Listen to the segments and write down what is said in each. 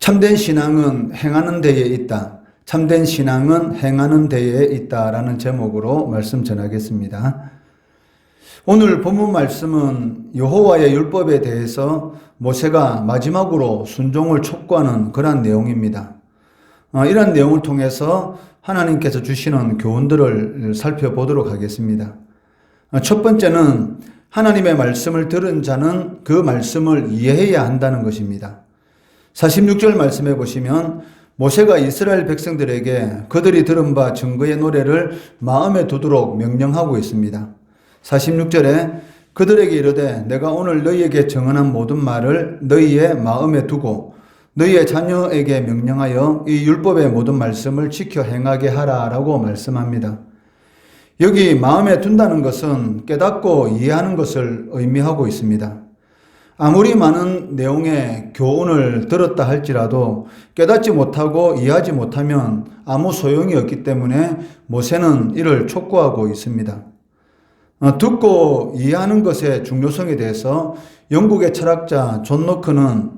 참된 신앙은 행하는 데에 있다. 참된 신앙은 행하는 데에 있다라는 제목으로 말씀 전하겠습니다. 오늘 본문 말씀은 여호와의 율법에 대해서 모세가 마지막으로 순종을 촉구하는 그런 내용입니다. 이런 내용을 통해서 하나님께서 주시는 교훈들을 살펴보도록 하겠습니다. 첫 번째는 하나님의 말씀을 들은 자는 그 말씀을 이해해야 한다는 것입니다. 46절 말씀해 보시면 모세가 이스라엘 백성들에게 그들이 들은 바 증거의 노래를 마음에 두도록 명령하고 있습니다. 46절에 그들에게 이르되 내가 오늘 너희에게 정언한 모든 말을 너희의 마음에 두고 너희의 자녀에게 명령하여 이 율법의 모든 말씀을 지켜 행하게 하라라고 말씀합니다. 여기 마음에 둔다는 것은 깨닫고 이해하는 것을 의미하고 있습니다. 아무리 많은 내용의 교훈을 들었다 할지라도 깨닫지 못하고 이해하지 못하면 아무 소용이 없기 때문에 모세는 이를 촉구하고 있습니다. 듣고 이해하는 것의 중요성에 대해서 영국의 철학자 존 로크는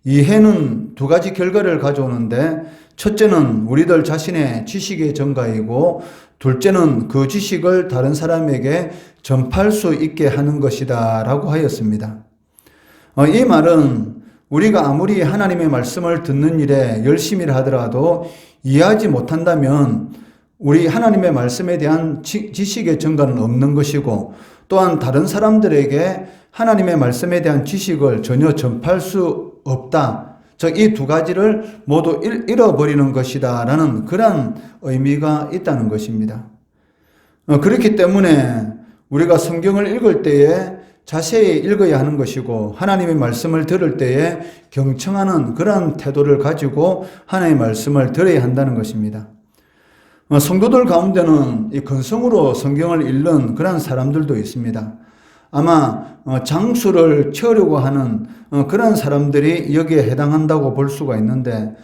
이해는 두 가지 결과를 가져오는데 첫째는 우리들 자신의 지식의 증가이고 둘째는 그 지식을 다른 사람에게 전파할 수 있게 하는 것이다 라고 하였습니다. 이 말은 우리가 아무리 하나님의 말씀을 듣는 일에 열심히 하더라도 이해하지 못한다면 우리 하나님의 말씀에 대한 지식의 증가는 없는 것이고 또한 다른 사람들에게 하나님의 말씀에 대한 지식을 전혀 전파할 수 없다. 즉, 이 두 가지를 모두 잃어버리는 것이다 라는 그런 의미가 있다는 것입니다. 그렇기 때문에 우리가 성경을 읽을 때에 자세히 읽어야 하는 것이고 하나님의 말씀을 들을 때에 경청하는 그런 태도를 가지고 하나님의 말씀을 들어야 한다는 것입니다. 성도들 가운데는 이 근성으로 성경을 읽는 그런 사람들도 있습니다. 아마 장수를 채우려고 하는 그런 사람들이 여기에 해당한다고 볼 수가 있는데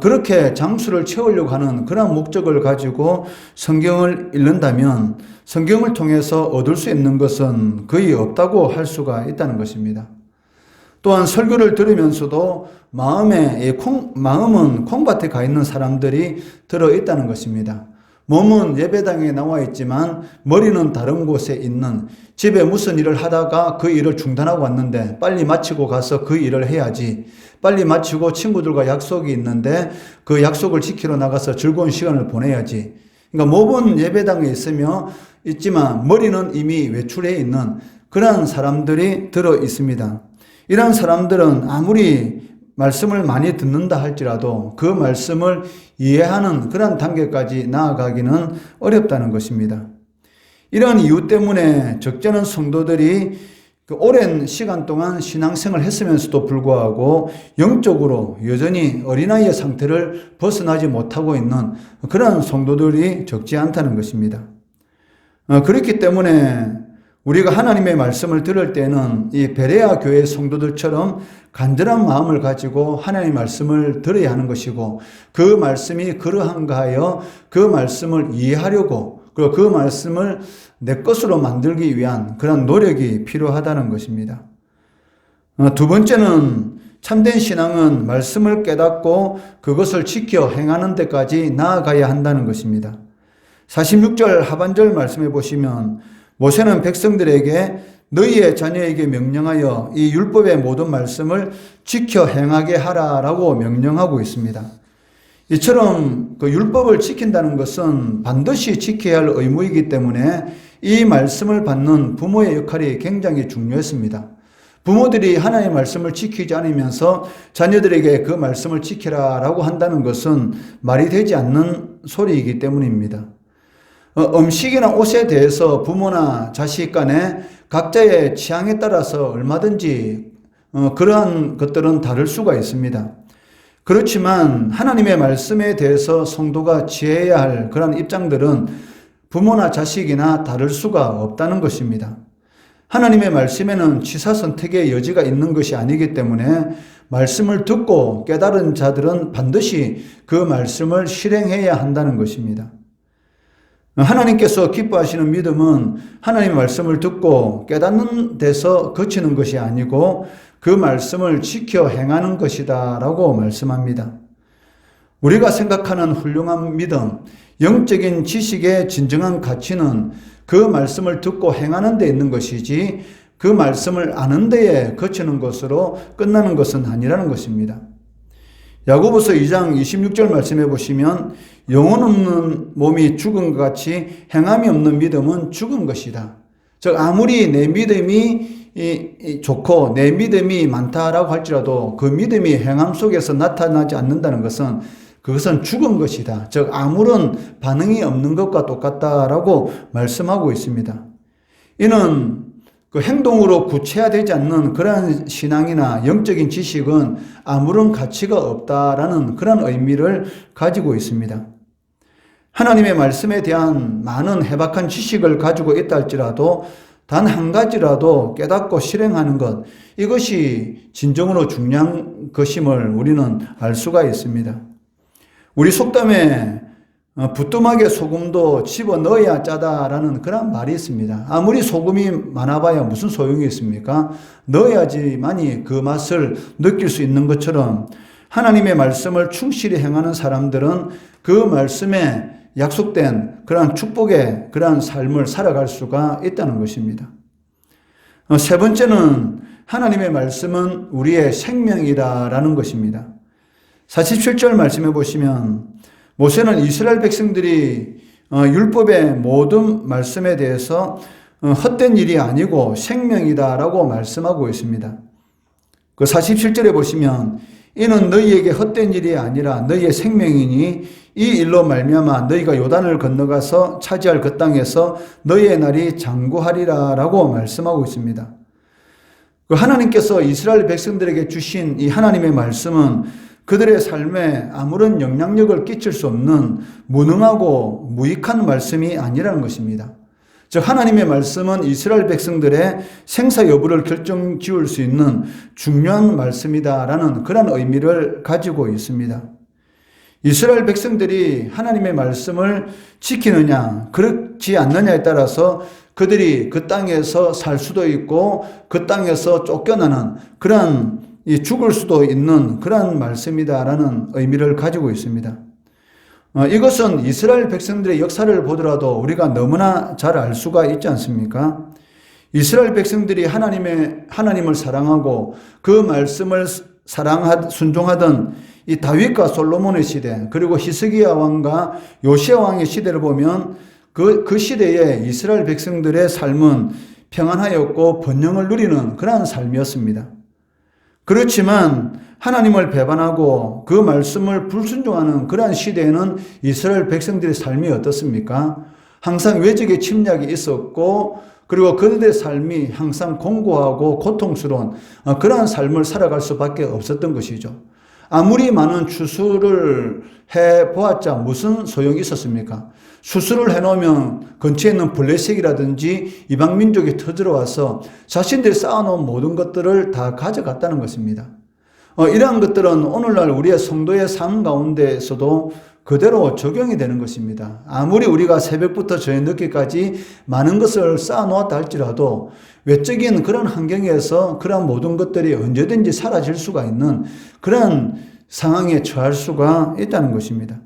그렇게 장수를 채우려고 하는 그런 목적을 가지고 성경을 읽는다면 성경을 통해서 얻을 수 있는 것은 거의 없다고 할 수가 있다는 것입니다. 또한 설교를 들으면서도 마음은 콩밭에 가 있는 사람들이 들어있다는 것입니다. 몸은 예배당에 나와 있지만 머리는 다른 곳에 있는, 집에 무슨 일을 하다가 그 일을 중단하고 왔는데 빨리 마치고 가서 그 일을 해야지, 빨리 마치고 친구들과 약속이 있는데 그 약속을 지키러 나가서 즐거운 시간을 보내야지. 그러니까 몸은 예배당에 있지만 머리는 이미 외출해 있는 그런 사람들이 들어 있습니다. 이런 사람들은 아무리 말씀을 많이 듣는다 할지라도 그 말씀을 이해하는 그런 단계까지 나아가기는 어렵다는 것입니다. 이러한 이유 때문에 적잖은 성도들이 오랜 시간 동안 신앙생활을 했으면서도 불구하고 영적으로 여전히 어린아이의 상태를 벗어나지 못하고 있는 그런 성도들이 적지 않다는 것입니다. 그렇기 때문에 우리가 하나님의 말씀을 들을 때는 이 베레아 교회 성도들처럼 간절한 마음을 가지고 하나님의 말씀을 들어야 하는 것이고 그 말씀이 그러한가 하여 그 말씀을 이해하려고 그리고 그 말씀을 내 것으로 만들기 위한 그런 노력이 필요하다는 것입니다. 두 번째는 참된 신앙은 말씀을 깨닫고 그것을 지켜 행하는 데까지 나아가야 한다는 것입니다. 46절 하반절 말씀해 보시면 모세는 백성들에게 너희의 자녀에게 명령하여 이 율법의 모든 말씀을 지켜 행하게 하라라고 명령하고 있습니다. 이처럼 그 율법을 지킨다는 것은 반드시 지켜야 할 의무이기 때문에 이 말씀을 받는 부모의 역할이 굉장히 중요했습니다. 부모들이 하나님의 말씀을 지키지 않으면서 자녀들에게 그 말씀을 지키라라고 한다는 것은 말이 되지 않는 소리이기 때문입니다. 음식이나 옷에 대해서 부모나 자식 간에 각자의 취향에 따라서 얼마든지 그러한 것들은 다를 수가 있습니다. 그렇지만 하나님의 말씀에 대해서 성도가 지혜해야 할 그런 입장들은 부모나 자식이나 다를 수가 없다는 것입니다. 하나님의 말씀에는 취사선택의 여지가 있는 것이 아니기 때문에 말씀을 듣고 깨달은 자들은 반드시 그 말씀을 실행해야 한다는 것입니다. 하나님께서 기뻐하시는 믿음은 하나님의 말씀을 듣고 깨닫는 데서 그치는 것이 아니고 그 말씀을 지켜 행하는 것이다 라고 말씀합니다. 우리가 생각하는 훌륭한 믿음, 영적인 지식의 진정한 가치는 그 말씀을 듣고 행하는 데 있는 것이지 그 말씀을 아는 데에 그치는 것으로 끝나는 것은 아니라는 것입니다. 야고보서 2장 26절 말씀해 보시면 영혼 없는 몸이 죽은 것 같이 행함이 없는 믿음은 죽은 것이다. 즉 아무리 내 믿음이 좋고 내 믿음이 많다라고 할지라도 그 믿음이 행함 속에서 나타나지 않는다는 것은 그것은 죽은 것이다. 즉 아무런 반응이 없는 것과 똑같다라고 말씀하고 있습니다. 이는 그 행동으로 구체화되지 않는 그러한 신앙이나 영적인 지식은 아무런 가치가 없다라는 그런 의미를 가지고 있습니다. 하나님의 말씀에 대한 많은 해박한 지식을 가지고 있다 할지라도 단 한 가지라도 깨닫고 실행하는 것, 이것이 진정으로 중요한 것임을 우리는 알 수가 있습니다. 우리 속담에 부뚜막에 소금도 집어넣어야 짜다라는 그런 말이 있습니다. 아무리 소금이 많아봐야 무슨 소용이 있습니까? 넣어야지만이 그 맛을 느낄 수 있는 것처럼 하나님의 말씀을 충실히 행하는 사람들은 그 말씀에 약속된 그러한 축복의 그러한 삶을 살아갈 수가 있다는 것입니다. 세 번째는 하나님의 말씀은 우리의 생명이다라는 것입니다. 47절 말씀해 보시면 모세는 이스라엘 백성들이 율법의 모든 말씀에 대해서 헛된 일이 아니고 생명이다라고 말씀하고 있습니다. 그 47절에 보시면 이는 너희에게 헛된 일이 아니라 너희의 생명이니 이 일로 말미암아 너희가 요단을 건너가서 차지할 그 땅에서 너희의 날이 장구하리라라고 말씀하고 있습니다. 그 하나님께서 이스라엘 백성들에게 주신 이 하나님의 말씀은 그들의 삶에 아무런 영향력을 끼칠 수 없는 무능하고 무익한 말씀이 아니라는 것입니다. 즉 하나님의 말씀은 이스라엘 백성들의 생사 여부를 결정지을 수 있는 중요한 말씀이다라는 그런 의미를 가지고 있습니다. 이스라엘 백성들이 하나님의 말씀을 지키느냐 그렇지 않느냐에 따라서 그들이 그 땅에서 살 수도 있고 그 땅에서 쫓겨나는 그런 죽을 수도 있는 그런 말씀이다라는 의미를 가지고 있습니다. 이것은 이스라엘 백성들의 역사를 보더라도 우리가 너무나 잘 알 수가 있지 않습니까? 이스라엘 백성들이 하나님을 사랑하고 그 말씀을 순종하던 이 다윗과 솔로몬의 시대, 그리고 히스기야 왕과 요시야 왕의 시대를 보면 그 시대에 이스라엘 백성들의 삶은 평안하였고 번영을 누리는 그러한 삶이었습니다. 그렇지만 하나님을 배반하고 그 말씀을 불순종하는 그러한 시대에는 이스라엘 백성들의 삶이 어떻습니까? 항상 외적의 침략이 있었고 그리고 그들의 삶이 항상 공고하고 고통스러운 그러한 삶을 살아갈 수밖에 없었던 것이죠. 아무리 많은 추수를 해보았자 무슨 소용이 있었습니까? 수술을 해놓으면 근처에 있는 블레셋이라든지 이방민족이 터들어와서 자신들이 쌓아놓은 모든 것들을 다 가져갔다는 것입니다. 이러한 것들은 오늘날 우리의 성도의 삶 가운데에서도 그대로 적용이 되는 것입니다. 아무리 우리가 새벽부터 저녁 늦게까지 많은 것을 쌓아놓았다 할지라도 외적인 그런 환경에서 그런 모든 것들이 언제든지 사라질 수가 있는 그런 상황에 처할 수가 있다는 것입니다.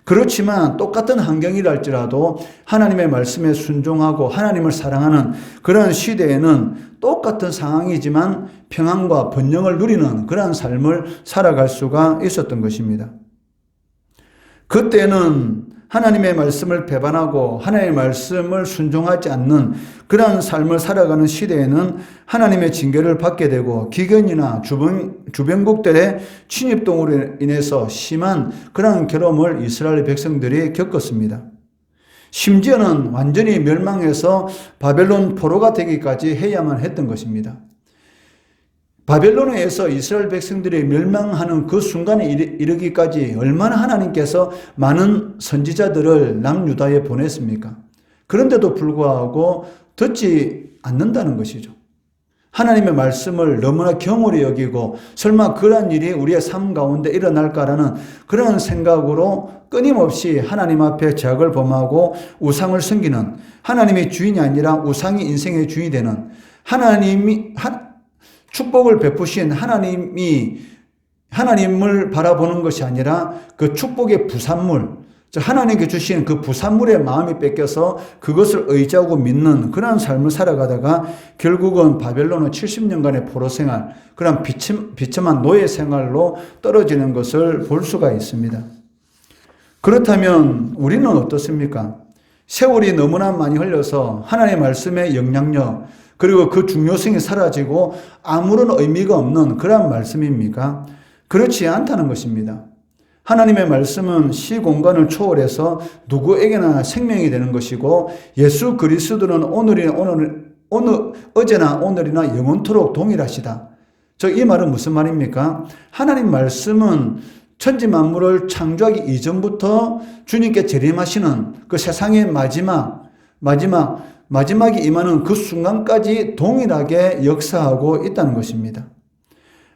그렇지만 똑같은 환경이라 할지라도 하나님의 말씀에 순종하고 하나님을 사랑하는 그런 시대에는 똑같은 상황이지만 평안과 번영을 누리는 그런 삶을 살아갈 수가 있었던 것입니다. 그때는 하나님의 말씀을 배반하고 하나님의 말씀을 순종하지 않는 그런 삶을 살아가는 시대에는 하나님의 징계를 받게 되고 기근이나 주변국들의 침입동으로 인해서 심한 그런 괴로움을 이스라엘 백성들이 겪었습니다. 심지어는 완전히 멸망해서 바벨론 포로가 되기까지 해야만 했던 것입니다. 바벨론에 의해서 이스라엘 백성들이 멸망하는 그 순간에 이르기까지 얼마나 하나님께서 많은 선지자들을 남유다에 보냈습니까? 그런데도 불구하고 듣지 않는다는 것이죠. 하나님의 말씀을 너무나 경홀히 여기고 설마 그러한 일이 우리의 삶 가운데 일어날까라는 그런 생각으로 끊임없이 하나님 앞에 죄악을 범하고 우상을 섬기는, 하나님의 주인이 아니라 우상이 인생의 주인이 되는, 축복을 베푸신 하나님을 바라보는 것이 아니라 그 축복의 부산물, 하나님께 주신 그 부산물의 마음이 뺏겨서 그것을 의지하고 믿는 그러한 삶을 살아가다가 결국은 바벨론은 70년간의 포로 생활, 그런 비참한 노예 생활로 떨어지는 것을 볼 수가 있습니다. 그렇다면 우리는 어떻습니까? 세월이 너무나 많이 흘러서 하나님의 말씀의 영향력, 그리고 그 중요성이 사라지고 아무런 의미가 없는 그러한 말씀입니까? 그렇지 않다는 것입니다. 하나님의 말씀은 시공간을 초월해서 누구에게나 생명이 되는 것이고 예수 그리스도는 어제나 오늘이나 영원토록 동일하시다. 이 말은 무슨 말입니까? 하나님 말씀은 천지 만물을 창조하기 이전부터 주님께 재림하시는 그 세상의 마지막이 임하는 그 순간까지 동일하게 역사하고 있다는 것입니다.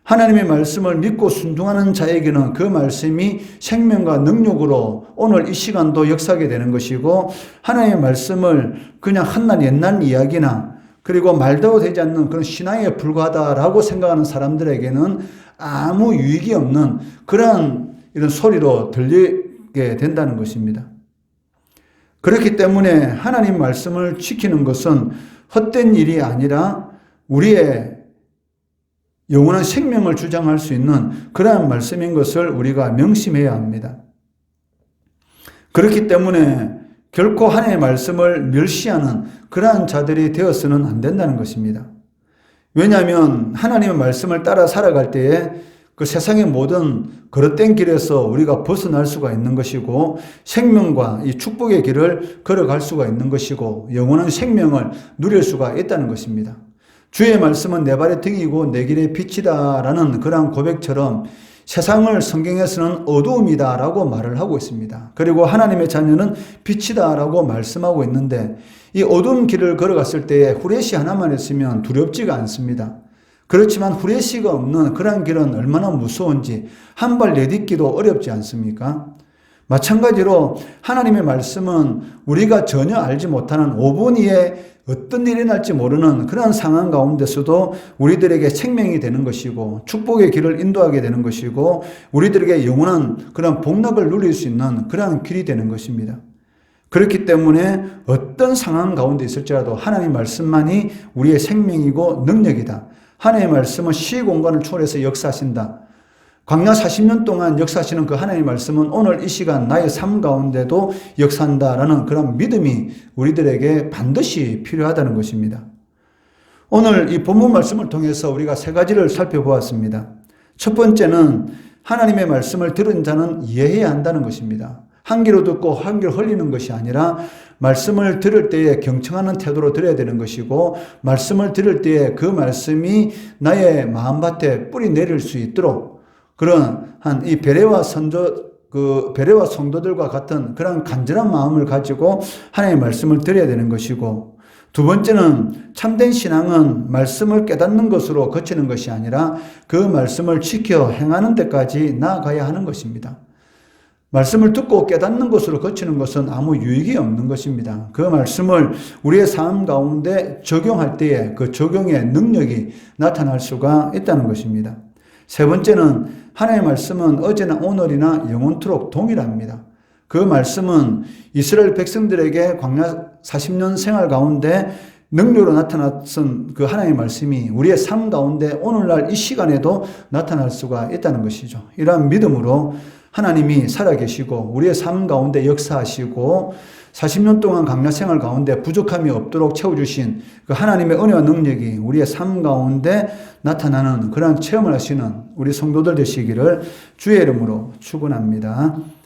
하나님의 말씀을 믿고 순종하는 자에게는 그 말씀이 생명과 능력으로 오늘 이 시간도 역사하게 되는 것이고, 하나님의 말씀을 그냥 한낱 옛날 이야기나 그리고 말도 되지 않는 그런 신앙에 불과하다라고 생각하는 사람들에게는 아무 유익이 없는 그런 이런 소리로 들리게 된다는 것입니다. 그렇기 때문에 하나님 말씀을 지키는 것은 헛된 일이 아니라 우리의 영원한 생명을 주장할 수 있는 그러한 말씀인 것을 우리가 명심해야 합니다. 그렇기 때문에 결코 하나님의 말씀을 멸시하는 그러한 자들이 되어서는 안 된다는 것입니다. 왜냐하면 하나님의 말씀을 따라 살아갈 때에 그 세상의 모든 거릇된 길에서 우리가 벗어날 수가 있는 것이고, 생명과 이 축복의 길을 걸어갈 수가 있는 것이고, 영원한 생명을 누릴 수가 있다는 것입니다. 주의 말씀은 내 발의 등이고 내 길의 빛이다라는 그러한 고백처럼 세상을 성경에서는 어두움이다라고 말을 하고 있습니다. 그리고 하나님의 자녀는 빛이다라고 말씀하고 있는데, 이 어두운 길을 걸어갔을 때에 후레쉬 하나만 있으면 두렵지가 않습니다. 그렇지만 후레쉬가 없는 그러한 길은 얼마나 무서운지 한 발 내딛기도 어렵지 않습니까? 마찬가지로 하나님의 말씀은 우리가 전혀 알지 못하는 5분 이에 어떤 일이 날지 모르는 그러한 상황 가운데서도 우리들에게 생명이 되는 것이고 축복의 길을 인도하게 되는 것이고 우리들에게 영원한 그런 복락을 누릴 수 있는 그러한 길이 되는 것입니다. 그렇기 때문에 어떤 상황 가운데 있을지라도 하나님의 말씀만이 우리의 생명이고 능력이다. 하나님의 말씀은 시공간을 초월해서 역사하신다. 광야 40년 동안 역사하시는 그 하나님의 말씀은 오늘 이 시간 나의 삶 가운데도 역사한다라는 그런 믿음이 우리들에게 반드시 필요하다는 것입니다. 오늘 이 본문 말씀을 통해서 우리가 세 가지를 살펴보았습니다. 첫 번째는 하나님의 말씀을 들은 자는 이해해야 한다는 것입니다. 한 귀로 듣고 한 귀로 흘리는 것이 아니라 말씀을 들을 때에 경청하는 태도로 들어야 되는 것이고, 말씀을 들을 때에 그 말씀이 나의 마음밭에 뿌리 내릴 수 있도록 그런 이 베레와 성도들과 같은 그런 간절한 마음을 가지고 하나님의 말씀을 들어야 되는 것이고, 두 번째는 참된 신앙은 말씀을 깨닫는 것으로 그치는 것이 아니라 그 말씀을 지켜 행하는 데까지 나아가야 하는 것입니다. 말씀을 듣고 깨닫는 것으로 거치는 것은 아무 유익이 없는 것입니다. 그 말씀을 우리의 삶 가운데 적용할 때에 그 적용의 능력이 나타날 수가 있다는 것입니다. 세 번째는 하나님의 말씀은 어제나 오늘이나 영원토록 동일합니다. 그 말씀은 이스라엘 백성들에게 광야 40년 생활 가운데 능력으로 나타났던 그 하나님의 말씀이 우리의 삶 가운데 오늘날 이 시간에도 나타날 수가 있다는 것이죠. 이러한 믿음으로 하나님이 살아계시고 우리의 삶 가운데 역사하시고 40년 동안 광야 생활 가운데 부족함이 없도록 채워주신 그 하나님의 은혜와 능력이 우리의 삶 가운데 나타나는 그러한 체험을 하시는 우리 성도들 되시기를 주의 이름으로 축원합니다.